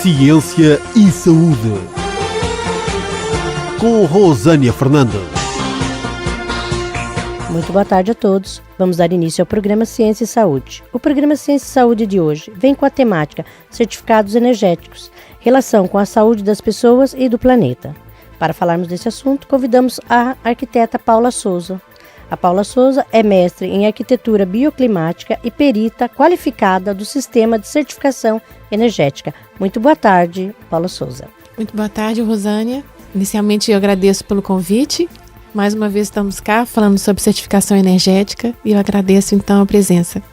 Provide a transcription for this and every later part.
Ciência e Saúde, com Rosânia Fernandes. Muito boa tarde a todos. Vamos dar início ao programa Ciência e Saúde. O programa Ciência e Saúde de hoje vem com a temática Certificados Energéticos, relação com a saúde das pessoas e do planeta. Para falarmos desse assunto, convidamos a arquiteta Paula Souza. A Paula Souza é mestre em arquitetura bioclimática e perita qualificada do Sistema de Certificação Energética. Muito boa tarde, Paula Souza. Muito boa tarde, Rosânia. Inicialmente eu agradeço pelo convite. Mais uma vez estamos cá falando sobre certificação energética e eu agradeço então a presença.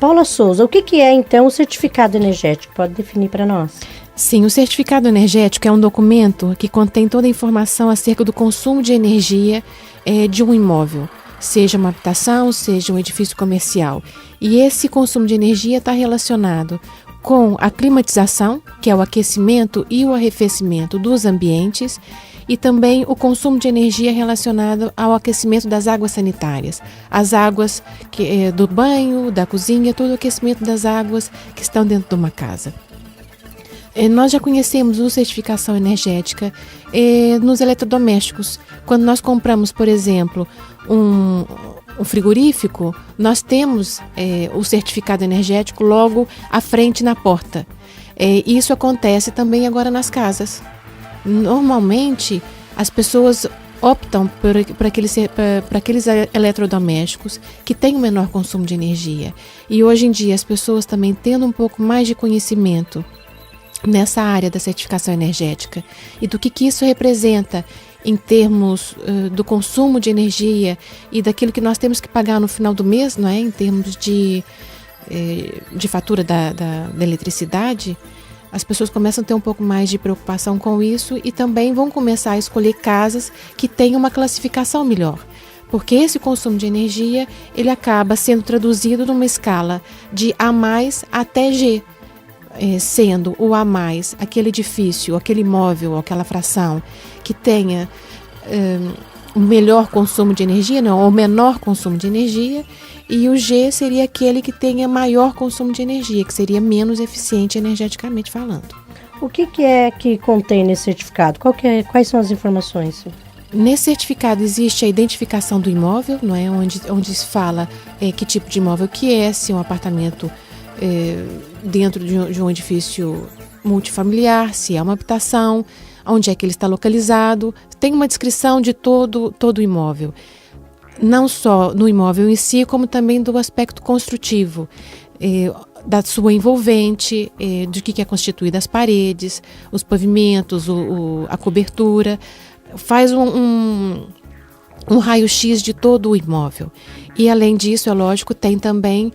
Paula Souza, o que é então o certificado energético? Pode definir para nós? Sim, o certificado energético é um documento que contém toda a informação acerca do consumo de energia de um imóvel, seja uma habitação, seja um edifício comercial. E esse consumo de energia está relacionado com a climatização, que é o aquecimento e o arrefecimento dos ambientes, e também o consumo de energia relacionado ao aquecimento das águas sanitárias. As águas do banho, da cozinha, todo o aquecimento das águas que estão dentro de uma casa. Nós já conhecemos a certificação energética nos eletrodomésticos. Quando nós compramos, por exemplo, um frigorífico, nós temos o certificado energético logo à frente na porta. Isso acontece também agora nas casas. Normalmente, as pessoas optam por aqueles eletrodomésticos que têm um menor consumo de energia. E hoje em dia, as pessoas também tendo um pouco mais de conhecimento nessa área da certificação energética e do que isso representa em termos do consumo de energia e daquilo que nós temos que pagar no final do mês, não é? Em termos de fatura da eletricidade, as pessoas começam a ter um pouco mais de preocupação com isso e também vão começar a escolher casas que tenham uma classificação melhor. Porque esse consumo de energia, ele acaba sendo traduzido numa escala de A+ até G, sendo o A+, aquele edifício, aquele imóvel, aquela fração que tenha o melhor consumo de energia, não, ou menor consumo de energia, e o G seria aquele que tenha maior consumo de energia, que seria menos eficiente energeticamente falando. O que é que contém nesse certificado? Quais são as informações? Nesse certificado existe a identificação do imóvel, não é? Onde se fala que tipo de imóvel que é, se é um apartamento dentro de um edifício multifamiliar, se é uma habitação, onde é que ele está localizado. Tem uma descrição de todo o imóvel, não só no imóvel em si, como também do aspecto construtivo, da sua envolvente, do que é constituído as paredes, os pavimentos, a cobertura. Faz um raio-x de todo o imóvel. E além disso, é lógico, tem também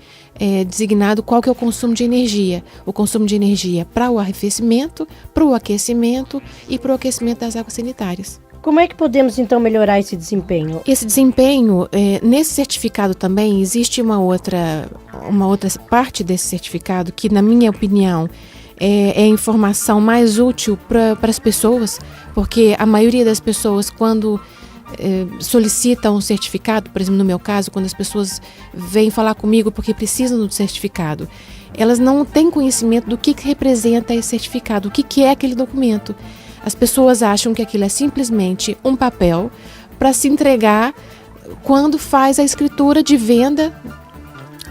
designado qual que é o consumo de energia. O consumo de energia para o arrefecimento, para o aquecimento e para o aquecimento das águas sanitárias. Como é que podemos então melhorar esse desempenho? Esse desempenho, nesse certificado também existe uma outra parte desse certificado que, na minha opinião, é a informação mais útil para as pessoas, porque a maioria das pessoas, quando solicitam um certificado, por exemplo, no meu caso, quando as pessoas vêm falar comigo porque precisam do certificado, elas não têm conhecimento do que representa esse certificado, o que é aquele documento. As pessoas acham que aquilo é simplesmente um papel para se entregar quando faz a escritura de venda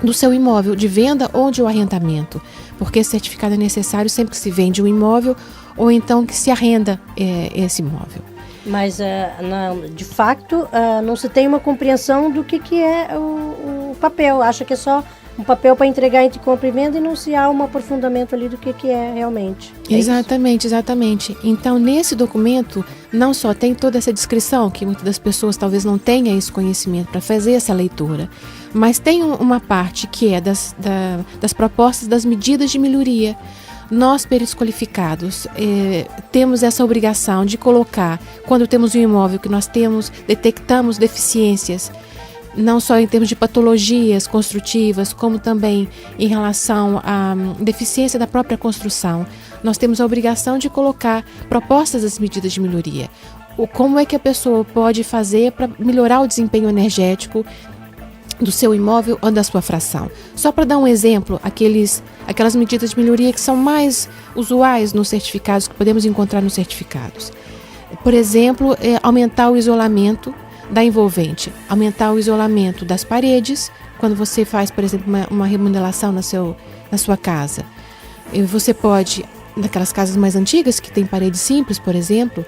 do seu imóvel, de venda ou de arrendamento, porque esse certificado é necessário sempre que se vende um imóvel ou então que se arrenda esse imóvel. Mas, de fato, não se tem uma compreensão do que é o papel. Acha que é só um papel para entregar entre compra e venda e não se há um aprofundamento ali do que é realmente. Exatamente. Então, nesse documento, não só tem toda essa descrição, que muitas das pessoas talvez não tenham esse conhecimento para fazer essa leitura, mas tem uma parte que é das propostas das medidas de melhoria. Nós, peritos qualificados, temos essa obrigação de colocar, quando temos um imóvel que nós detectamos deficiências, não só em termos de patologias construtivas, como também em relação à deficiência da própria construção, nós temos a obrigação de colocar propostas das medidas de melhoria. Como é que a pessoa pode fazer para melhorar o desempenho energético do seu imóvel ou da sua fração. Só para dar um exemplo, aquelas medidas de melhoria que são mais usuais nos certificados, que podemos encontrar nos certificados. Por exemplo, aumentar o isolamento da envolvente, aumentar o isolamento das paredes, quando você faz, por exemplo, uma remodelação na sua casa. Você pode, naquelas casas mais antigas, que tem paredes simples, por exemplo,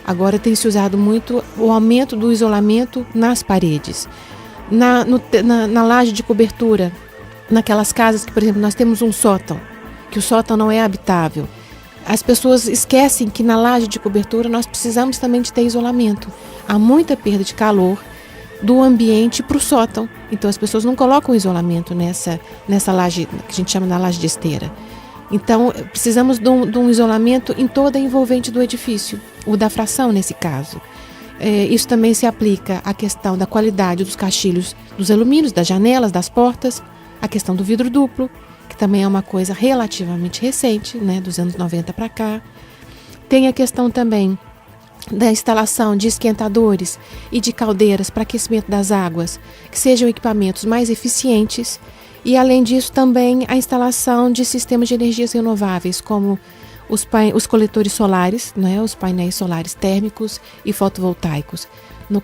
agora tem se usado muito o aumento do isolamento nas paredes. Na laje de cobertura, naquelas casas que, por exemplo, nós temos um sótão, que o sótão não é habitável. As pessoas esquecem que na laje de cobertura nós precisamos também de ter isolamento. Há muita perda de calor do ambiente para o sótão. Então as pessoas não colocam isolamento nessa laje, que a gente chama de laje de esteira. Então precisamos de um isolamento em toda a envolvente do edifício, ou da fração nesse caso. Isso também se aplica à questão da qualidade dos caixilhos dos alumínios, das janelas, das portas, a questão do vidro duplo, que também é uma coisa relativamente recente, né, dos anos 90 para cá. Tem a questão também da instalação de esquentadores e de caldeiras para aquecimento das águas, que sejam equipamentos mais eficientes. E, além disso, também a instalação de sistemas de energias renováveis, como os coletores solares, né, os painéis solares térmicos e fotovoltaicos. No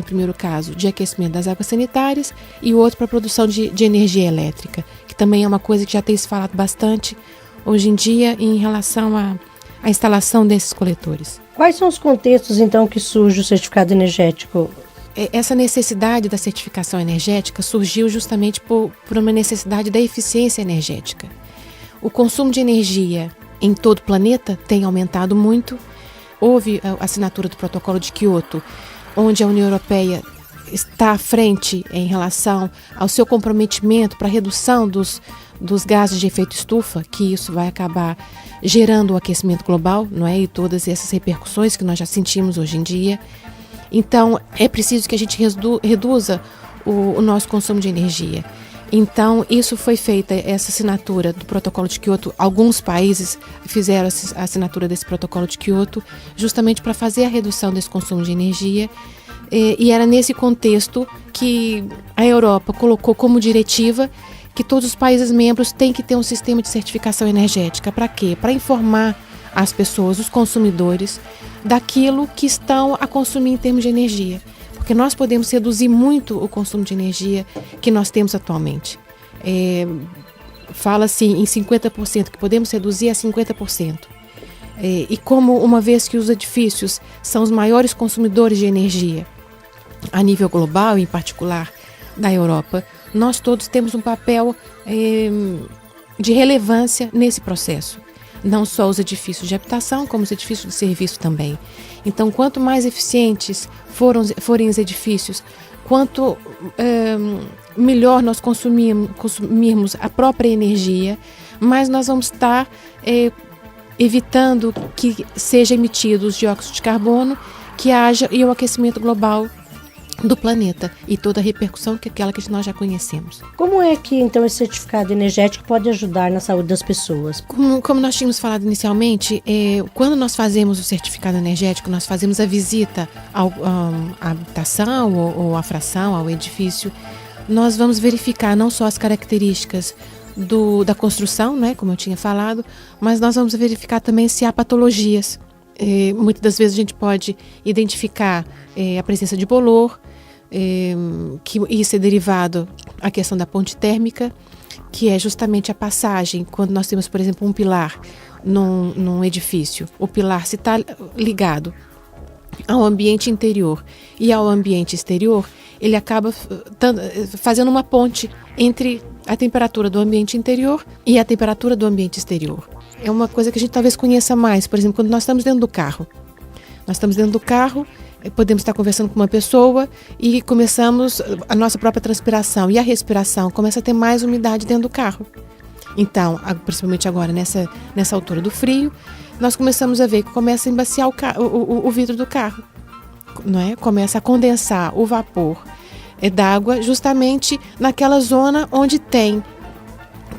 primeiro caso, de aquecimento das águas sanitárias, e o outro para a produção de energia elétrica, que também é uma coisa que já tem se falado bastante hoje em dia em relação à instalação desses coletores. Quais são os contextos, então, que surge o certificado energético? Essa necessidade da certificação energética surgiu justamente por uma necessidade da eficiência energética. O consumo de energia em todo o planeta tem aumentado muito. Houve a assinatura do Protocolo de Kyoto, onde a União Europeia está à frente em relação ao seu comprometimento para a redução dos gases de efeito estufa, que isso vai acabar gerando o aquecimento global, não é? E todas essas repercussões que nós já sentimos hoje em dia. Então, é preciso que a gente reduza o nosso consumo de energia. Então, isso foi feita, essa assinatura do Protocolo de Kyoto. Alguns países fizeram a assinatura desse Protocolo de Kyoto justamente para fazer a redução desse consumo de energia. E era nesse contexto que a Europa colocou como diretiva que todos os países membros têm que ter um sistema de certificação energética. Para quê? Para informar as pessoas, os consumidores, daquilo que estão a consumir em termos de energia. Porque nós podemos reduzir muito o consumo de energia que nós temos atualmente. Fala-se em 50%, que podemos reduzir a 50%. E como, uma vez que os edifícios são os maiores consumidores de energia a nível global, em particular da Europa, nós todos temos um papel de relevância nesse processo. Não só os edifícios de habitação, como os edifícios de serviço também. Então, quanto mais eficientes forem os edifícios, quanto melhor nós consumirmos a própria energia, mais nós vamos estar evitando que sejam emitidos dióxido de carbono, que haja o aquecimento global do planeta e toda a repercussão que aquela que nós já conhecemos. Como é que, então, esse certificado energético pode ajudar na saúde das pessoas? Como nós tínhamos falado inicialmente, quando nós fazemos o certificado energético, nós fazemos a visita à habitação ou à fração, ao edifício, nós vamos verificar não só as características da construção, né, como eu tinha falado, mas nós vamos verificar também se há patologias. Muitas das vezes a gente pode identificar a presença de bolor, que isso é derivado à questão da ponte térmica, que é justamente a passagem, quando nós temos, por exemplo, um pilar num edifício. O pilar, se está ligado ao ambiente interior e ao ambiente exterior, ele acaba fazendo uma ponte entre a temperatura do ambiente interior e a temperatura do ambiente exterior. É uma coisa que a gente talvez conheça mais, por exemplo, quando nós estamos dentro do carro. Nós estamos dentro do carro, podemos estar conversando com uma pessoa e começamos a nossa própria transpiração e a respiração começa a ter mais umidade dentro do carro. Então, principalmente agora, nessa altura do frio, nós começamos a ver que começa a embaciar o vidro do carro, não é? Começa a condensar o vapor d'água justamente naquela zona onde tem,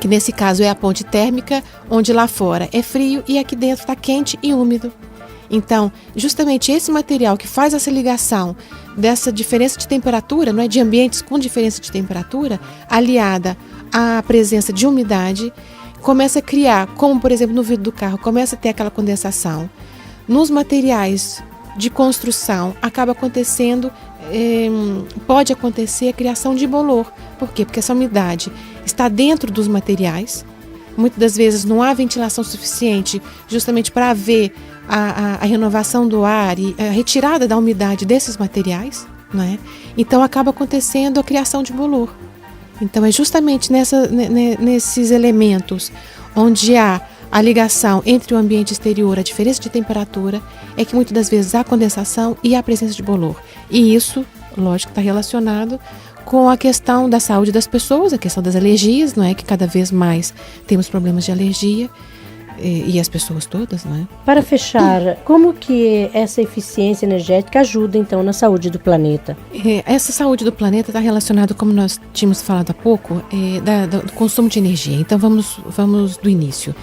que nesse caso é a ponte térmica, onde lá fora é frio e aqui dentro está quente e úmido. Então, justamente esse material que faz essa ligação dessa diferença de temperatura, não é, de ambientes com diferença de temperatura, aliada à presença de umidade, começa a criar, como por exemplo no vidro do carro, começa a ter aquela condensação. Nos materiais de construção, acaba acontecendo, pode acontecer a criação de bolor. Por quê? Porque essa umidade está dentro dos materiais. Muitas das vezes não há ventilação suficiente justamente para haver a renovação do ar e a retirada da umidade desses materiais, né? Então acaba acontecendo a criação de bolor. Então é justamente nesses elementos onde há a ligação entre o ambiente exterior, a diferença de temperatura, é que muitas das vezes há condensação e a presença de bolor. E isso, lógico, está relacionado com a questão da saúde das pessoas, a questão das alergias, não é? Que cada vez mais temos problemas de alergia, e as pessoas todas, não é? Para fechar, como que essa eficiência energética ajuda, então, na saúde do planeta? Essa saúde do planeta está relacionada, como nós tínhamos falado há pouco, do consumo de energia. Então, vamos do início.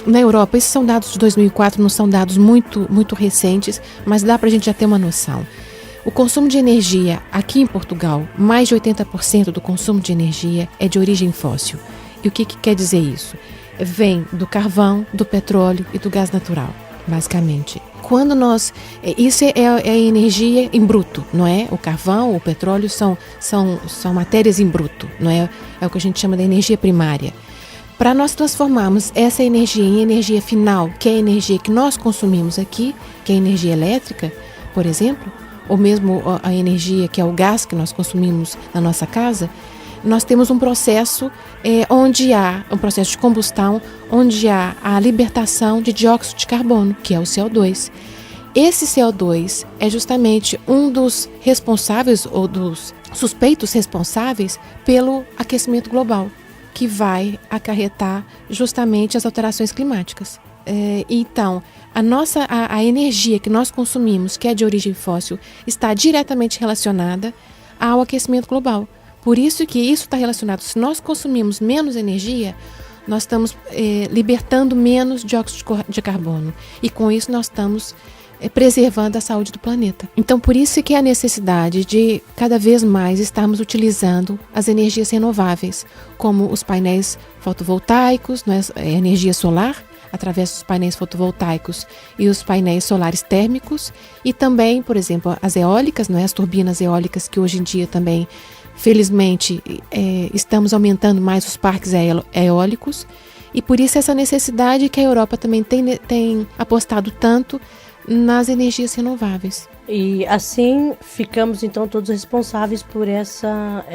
Na Europa, esses são dados de 2004, não são dados muito, muito recentes, mas dá para a gente já ter uma noção. O consumo de energia aqui em Portugal, mais de 80% do consumo de energia é de origem fóssil. E o que quer dizer isso? Vem do carvão, do petróleo e do gás natural, basicamente. Quando isso é a energia em bruto, não é? O carvão, o petróleo são matérias em bruto, não é? É o que a gente chama de energia primária. Para nós transformarmos essa energia em energia final, que é a energia que nós consumimos aqui, que é a energia elétrica, por exemplo, ou mesmo a energia que é o gás que nós consumimos na nossa casa, nós temos um processo onde há um processo de combustão, onde há a libertação de dióxido de carbono, que é o CO2. Esse CO2 é justamente um dos responsáveis ou dos suspeitos responsáveis pelo aquecimento global, que vai acarretar justamente as alterações climáticas. Então, a energia que nós consumimos, que é de origem fóssil, está diretamente relacionada ao aquecimento global. Por isso que isso está relacionado. Se nós consumimos menos energia, nós estamos libertando menos dióxido de carbono. E com isso nós estamos preservando a saúde do planeta. Então, por isso que há a necessidade de cada vez mais estarmos utilizando as energias renováveis, como os painéis fotovoltaicos, a energia solar, através dos painéis fotovoltaicos e os painéis solares térmicos, e também, por exemplo, as eólicas, as turbinas eólicas, que hoje em dia também, felizmente, estamos aumentando mais os parques eólicos, e por isso essa necessidade que a Europa também tem apostado tanto nas energias renováveis. E assim ficamos então todos responsáveis por essa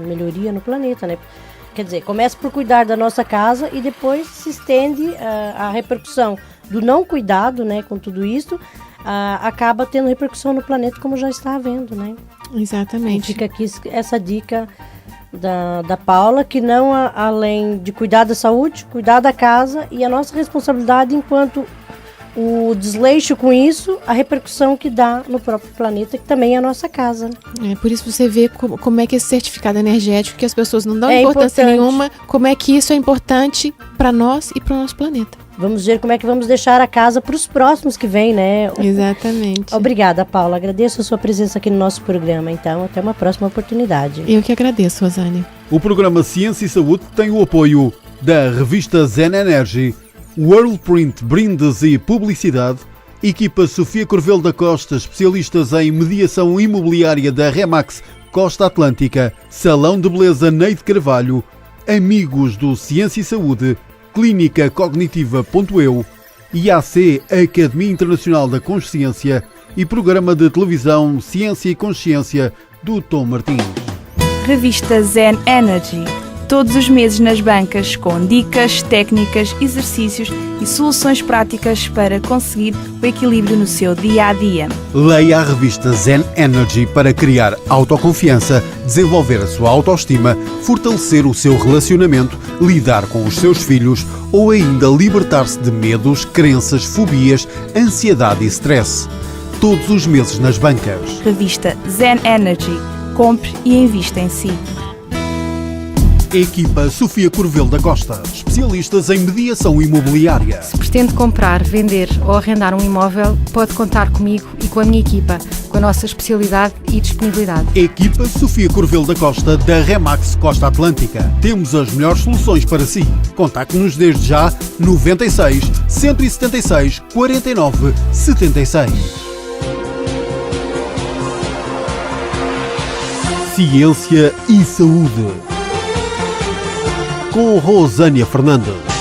melhoria no planeta, né? Quer dizer, começa por cuidar da nossa casa e depois se estende a repercussão do não cuidado, né, com tudo isso, acaba tendo repercussão no planeta, como já está havendo, né? Exatamente. E fica aqui essa dica da Paula, que não além de cuidar da saúde, cuidar da casa e a nossa responsabilidade enquanto o desleixo com isso, a repercussão que dá no próprio planeta, que também é a nossa casa. Por isso você vê como é que esse certificado energético, que as pessoas não dão importância nenhuma, como é que isso é importante para nós e para o nosso planeta. Vamos ver como é que vamos deixar a casa para os próximos que vêm, né? Exatamente. Obrigada, Paula. Agradeço a sua presença aqui no nosso programa. Então, até uma próxima oportunidade. Eu que agradeço, Rosane. O programa Ciência e Saúde tem o apoio da revista Zen Energy, Worldprint Brindes e Publicidade, equipa Sofia Corvelo da Costa, especialistas em mediação imobiliária da Remax Costa Atlântica, Salão de Beleza Neide Carvalho, amigos do Ciência e Saúde, Clínica Cognitiva.eu, IAC Academia Internacional da Consciência e programa de televisão Ciência e Consciência do Tom Martins. Revista Zen Energy. Todos os meses nas bancas, com dicas, técnicas, exercícios e soluções práticas para conseguir o equilíbrio no seu dia-a-dia. Leia a revista Zen Energy para criar autoconfiança, desenvolver a sua autoestima, fortalecer o seu relacionamento, lidar com os seus filhos ou ainda libertar-se de medos, crenças, fobias, ansiedade e stress. Todos os meses nas bancas. Revista Zen Energy. Compre e invista em si. Equipa Sofia Corvelo da Costa, especialistas em mediação imobiliária. Se pretende comprar, vender ou arrendar um imóvel, pode contar comigo e com a minha equipa, com a nossa especialidade e disponibilidade. Equipa Sofia Corvelo da Costa, da Remax Costa Atlântica. Temos as melhores soluções para si. Contacte-nos desde já 96 176 49 76. Ciência e Saúde, com Rosânia Fernandes.